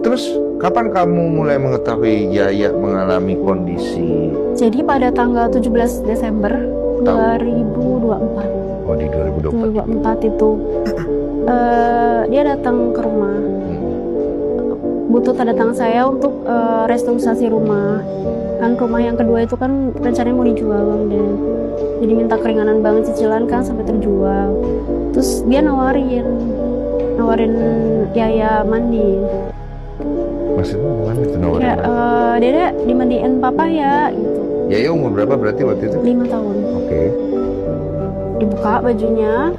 Terus kapan kamu mulai mengetahui Yaya mengalami kondisi? Jadi pada tanggal 17 Desember 2024. Oh, di 2024. 2024 itu dia datang ke rumah. Butuh tanda tangan saya untuk restrukturisasi rumah. Kan rumah yang kedua itu kan rencananya mau dijual, dan jadi minta keringanan banget cicilan kan sampai terjual. Terus dia nawarin Yaya mandi. Maksudnya gimana itu nawarin? Ya, Dede dimandiin papa ya gitu. Yaya umur berapa berarti waktu itu? 5 tahun. Oke. Dibuka bajunya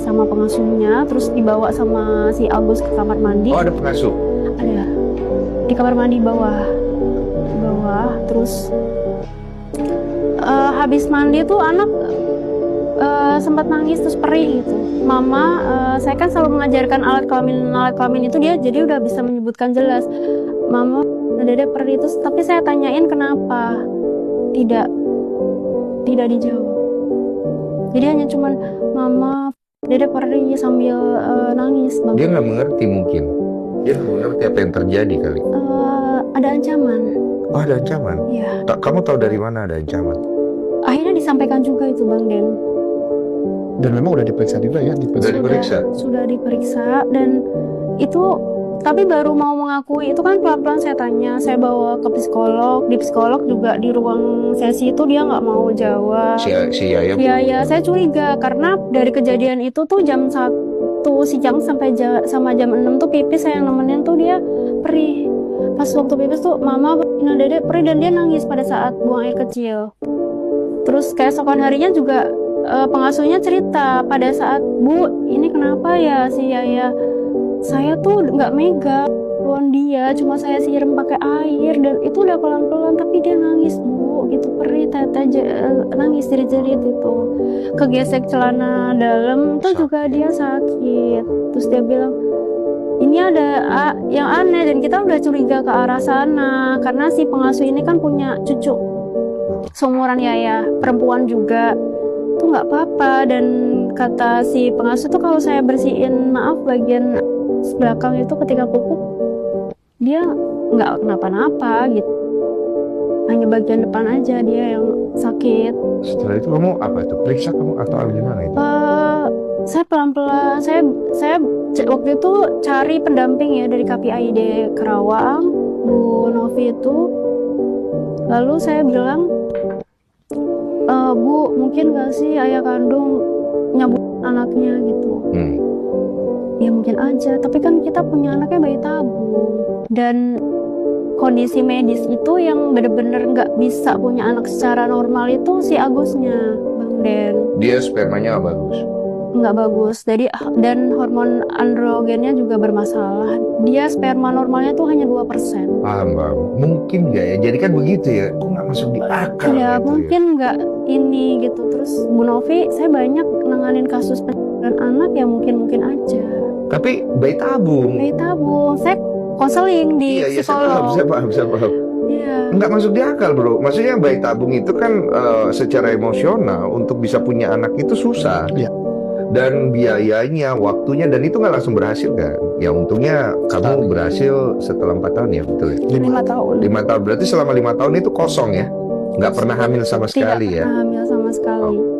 sama pengasuhnya, terus dibawa sama si Agus ke kamar mandi. Oh, ada pengasuh? Ada di kamar mandi bawah. Terus habis mandi tuh anak sempat nangis terus perih gitu. Mama, saya kan selalu mengajarkan alat kelamin itu dia jadi udah bisa menyebutkan jelas. Mama, Dede perih terus, tapi saya tanyain kenapa tidak dijawab. Jadi hanya cuman Mama, Dede perih sambil nangis. Bang. Dia nggak mengerti mungkin. Dia nggak mengerti apa yang terjadi kali. Ada ancaman. Oh, ada ancaman? Iya. Kamu tahu dari mana ada ancaman? Akhirnya disampaikan juga itu Bang Den. Dan memang udah diperiksa juga ya? Sudah diperiksa dan itu, tapi baru mau mengakui itu kan pelan-pelan saya tanya, saya bawa ke psikolog, di psikolog juga di ruang sesi itu dia nggak mau jawab. Si Yaya? Iya, saya curiga karena dari kejadian itu tuh jam 1 siang sampai sama jam 6 tuh pipis saya yang nemenin tuh dia perih. Pas waktu pipis tuh Mama Dede perih dan dia nangis pada saat buang air kecil. Terus keesokan harinya juga pengasuhnya cerita pada saat, Bu, ini kenapa ya si Yaya? Saya tuh nggak megang dia, cuma saya siram pakai air dan itu udah pelan-pelan tapi dia nangis Bu, gitu perih, nangis jerit-jerit itu. Kegesek celana dalam tuh juga dia sakit. Terus dia bilang, ini ada yang aneh dan kita udah curiga ke arah sana karena si pengasuh ini kan punya cucu seumuran Yaya, perempuan juga. Tuh nggak apa-apa, dan kata si pengasuh tuh kalau saya bersihin bagian belakang itu ketika pupuk dia nggak kenapa-napa gitu, hanya bagian depan aja dia yang sakit. Setelah itu kamu apa itu? Periksa kamu atau gimana itu? Saya pelan-pelan, saya waktu itu cari pendamping ya dari KPID Kerawang, Bu Novi itu. Lalu saya bilang, Bu, mungkin gak sih ayah kandung nyabut anaknya gitu? Ya mungkin aja, tapi kan kita punya anaknya bayi tabung. Dan kondisi medis itu yang bener-bener gak bisa punya anak secara normal itu si Agusnya, Bang Den. Dia spermanya nggak bagus? Nggak bagus, jadi dan hormon androgennya juga bermasalah. Dia sperma normalnya tuh hanya 2%. Paham, Bang. Mungkin nggak ya? Jadi kan begitu ya? Kok nggak masuk di akal? Ya gitu mungkin nggak ini gitu. Terus Bu Novi, saya banyak nanganin kasus pencabulan anak ya mungkin aja. Tapi bayi tabung. Bayi tabung, saya konseling di psikolog. Saya paham. Iya. Nggak masuk di akal, Bro. Maksudnya bayi tabung itu kan secara emosional untuk bisa punya anak itu susah. Iya. Dan biayanya, waktunya, dan itu nggak langsung berhasil kan? Ya untungnya kamu berhasil setelah 4 tahun ya, betul ya? 5 tahun. 5 tahun, berarti selama 5 tahun itu kosong ya? Nggak pernah hamil sama sekali ya? Tidak pernah hamil sama sekali.